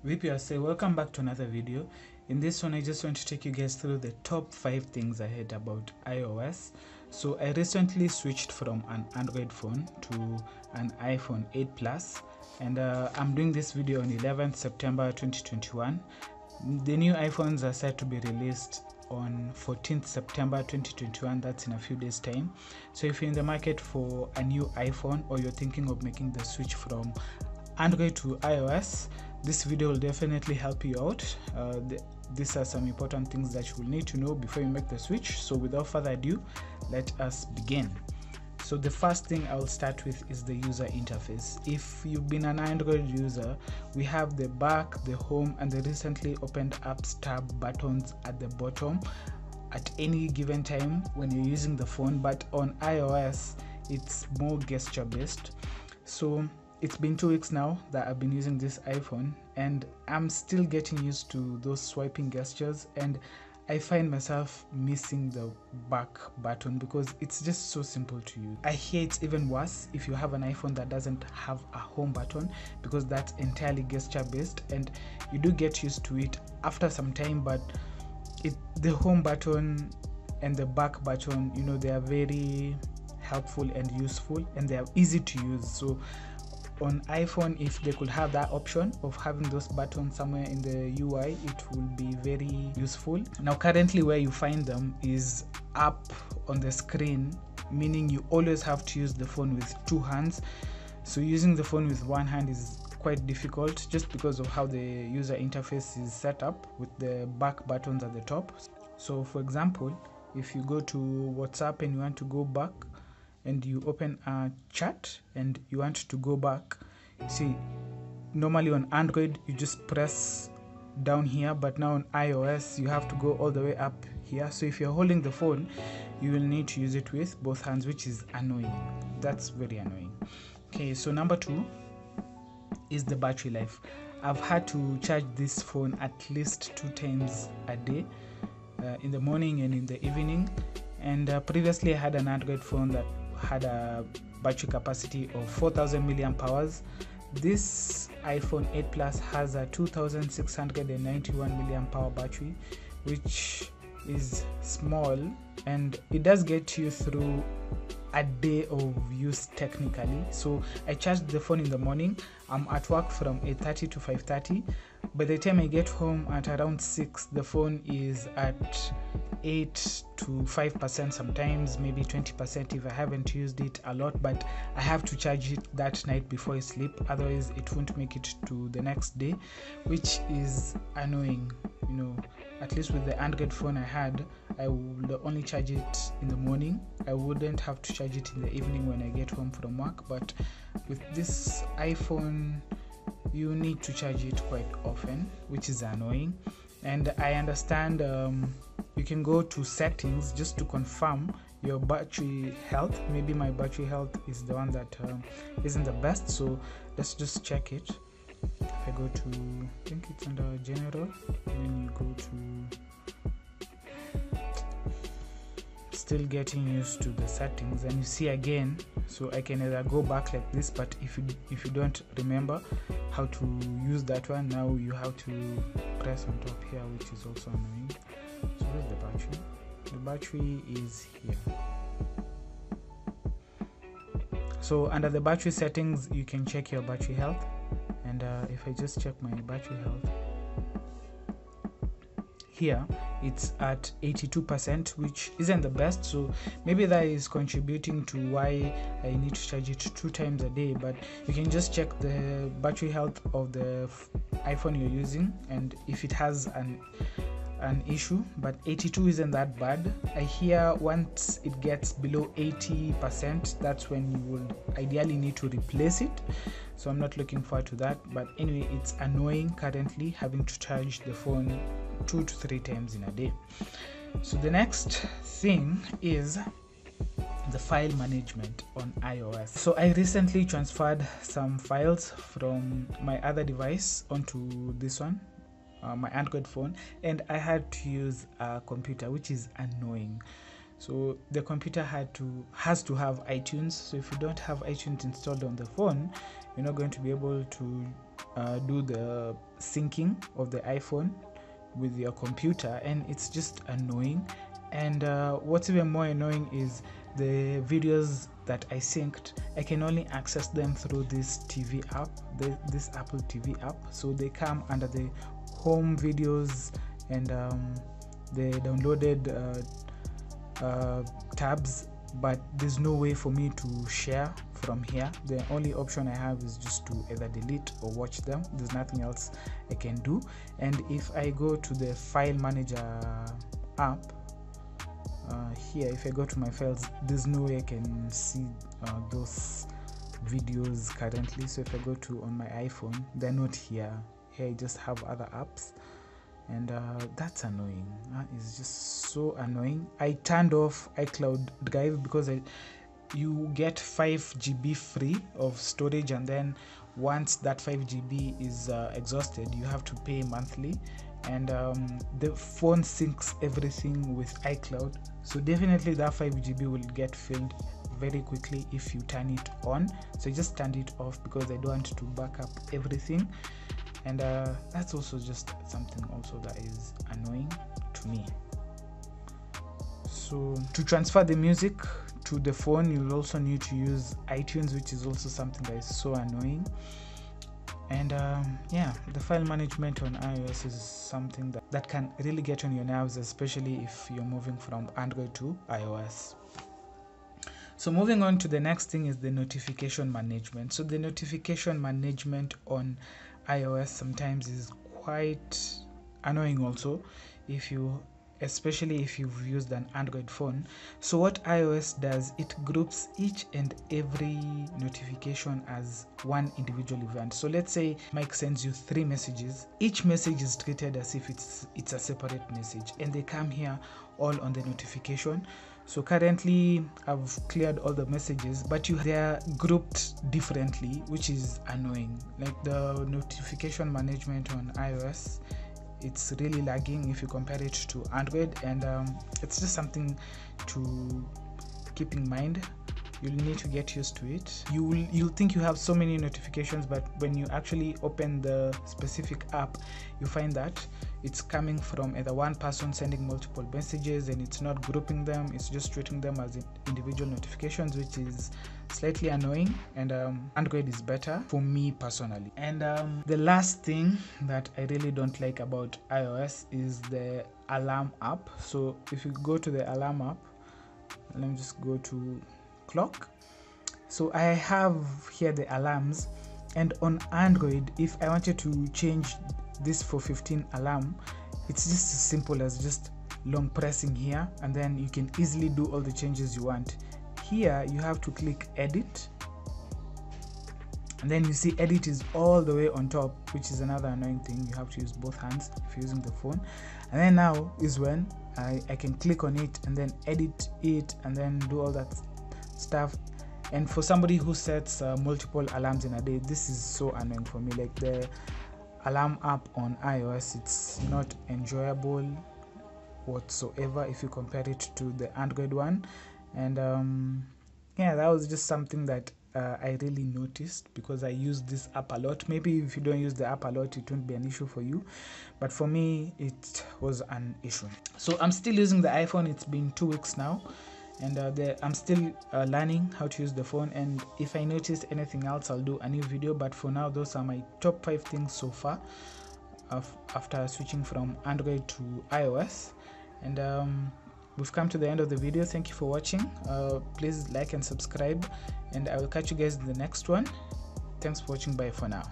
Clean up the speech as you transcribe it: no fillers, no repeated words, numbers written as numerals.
VPRC, welcome back to another video. In this one, I just want to take you guys through the top 5 things I heard about iOS. So I recently switched from an Android phone to an iPhone 8 Plus, and I'm doing this video on 11th September 2021. The new iPhones are set to be released on 14th September 2021. That's in a few days time. So if you're in the market for a new iPhone, or you're thinking of making the switch from Android to iOS, this video will definitely help you out. These are some important things that you will need to know before you make the switch. So without further ado, let us begin. So the first thing I'll start with is the user interface. If you've been an Android user, we have the back, the home, and the recently opened apps tab buttons at the bottom at any given time when you're using the phone. But on iOS, it's more gesture based. So it's been 2 weeks now that I've been using this iPhone, and I'm still getting used to those swiping gestures, and I find myself missing the back button because it's just so simple to use. I hear it's even worse if you have an iPhone that doesn't have a home button, because that's entirely gesture based, and you do get used to it after some time. But the home button and the back button, they are very helpful and useful, and they are easy to use. So on iPhone, if they could have that option of having those buttons somewhere in the UI, it will be very useful. Now currently where you find them is up on the screen, meaning you always have to use the phone with 2 hands. So using the phone with 1 hand is quite difficult, just because of how the user interface is set up with the back buttons at the top. So for example, if you go to WhatsApp and you want to go back, and you open a chat and you want to go back, see, normally on Android you just press down here, but now on iOS you have to go all the way up here. So if you're holding the phone, you will need to use it with both hands, which is annoying. That's very annoying. Okay, so number 2 is the battery life. I've had to charge this phone at least 2 times a day, in the morning and in the evening. And previously I had an Android phone that had a battery capacity of 4000 milliamp hours. This iPhone 8 Plus has a 2691 milliamp hour battery, which is small, and it does get you through a day of use technically. So I charged the phone in the morning. I'm at work from 8:30 to 5:30. By the time I get home at around 6, the phone is at 8 to 5%, sometimes maybe 20% if I haven't used it a lot. But I have to charge it that night before I sleep, otherwise it won't make it to the next day, which is annoying. At least with the Android phone I had, I would only charge it in the morning. I wouldn't have to charge it in the evening when I get home from work. But with this iPhone, you need to charge it quite often, which is annoying. And I understand you can go to settings just to confirm your battery health. Maybe my battery health is the one that isn't the best, so let's just check it. If I go to, I think it's under general, and then you go to, still getting used to the settings, and you see again. So I can either go back like this, but if you don't remember how to use that one, now you have to press on top here, which is also annoying. So where's the battery? The battery is here. So under the battery settings, you can check your battery health, and if I just check my battery health here, it's at 82%, which isn't the best. So maybe that is contributing to why I need to charge it 2 times a day. But you can just check the battery health of the iPhone you're using, and if it has an issue. But 82 isn't that bad. I hear once it gets below 80%, that's when you would ideally need to replace it. So I'm not looking forward to that. But anyway, it's annoying currently having to charge the phone 2 to 3 times in a day. So the next thing is the file management on iOS. So I recently transferred some files from my other device onto this one, my Android phone, and I had to use a computer, which is annoying. So the computer has to have iTunes. So if you don't have iTunes installed on the phone, you're not going to be able to do the syncing of the iPhone with your computer, and it's just annoying. And what's even more annoying is the videos that I synced, I can only access them through this TV app, this Apple TV app. So they come under the home videos and the downloaded tabs, but there's no way for me to share from here. The only option I have is just to either delete or watch them. There's nothing else I can do. And if I go to the file manager app, here, if I go to my files, there's no way I can see those videos currently. So if I go to on my iPhone, they're not here. Here I just have other apps, and that's annoying. That is just so annoying. I turned off iCloud Drive because you get 5 GB free of storage, and then once that 5 GB is exhausted, you have to pay monthly. And the phone syncs everything with iCloud, so definitely that 5 GB will get filled very quickly if you turn it on. So I just turned it off because I don't want to back up everything, and that's also just something also that is annoying to me. So to transfer the music to the phone, you'll also need to use iTunes, which is also something that is so annoying. And yeah, the file management on iOS is something that can really get on your nerves, especially if you're moving from Android to iOS. So moving on to the next thing is the notification management. So the notification management on iOS sometimes is quite annoying also, especially if you've used an Android phone. So what iOS does, it groups each and every notification as one individual event. So let's say Mike sends you 3 messages. Each message is treated as if it's a separate message, and they come here all on the notification. So currently I've cleared all the messages, but they are grouped differently, which is annoying. Like the notification management on iOS, it's really lagging if you compare it to Android, and it's just something to keep in mind. You'll need to get used to it. You'll think you have so many notifications, but when you actually open the specific app, you find that it's coming from either one person sending multiple messages, and it's not grouping them, it's just treating them as individual notifications, which is slightly annoying. And Android is better for me personally. And the last thing that I really don't like about iOS is the alarm app. So if you go to the alarm app, let me just go to clock. So I have here the alarms, and on Android, if I wanted to change this for 15 alarm, it's just as simple as just long pressing here, and then you can easily do all the changes you want. Here you have to click edit, and then you see edit is all the way on top, which is another annoying thing. You have to use both hands if you're using the phone. And then now is when I can click on it and then edit it and then do all that stuff. And for somebody who sets multiple alarms in a day, this is so annoying for me. Like the alarm app on iOS, it's not enjoyable whatsoever if you compare it to the Android one. And yeah, that was just something that I really noticed because I use this app a lot. Maybe if you don't use the app a lot, it won't be an issue for you, but for me it was an issue. So I'm still using the iPhone. It's been 2 weeks now, and I'm still learning how to use the phone, and if I notice anything else, I'll do a new video. But for now, those are my top 5 things so far after switching from Android to iOS. And we've come to the end of the video. Thank you for watching. Please like and subscribe, and I will catch you guys in the next one. Thanks for watching. Bye for now.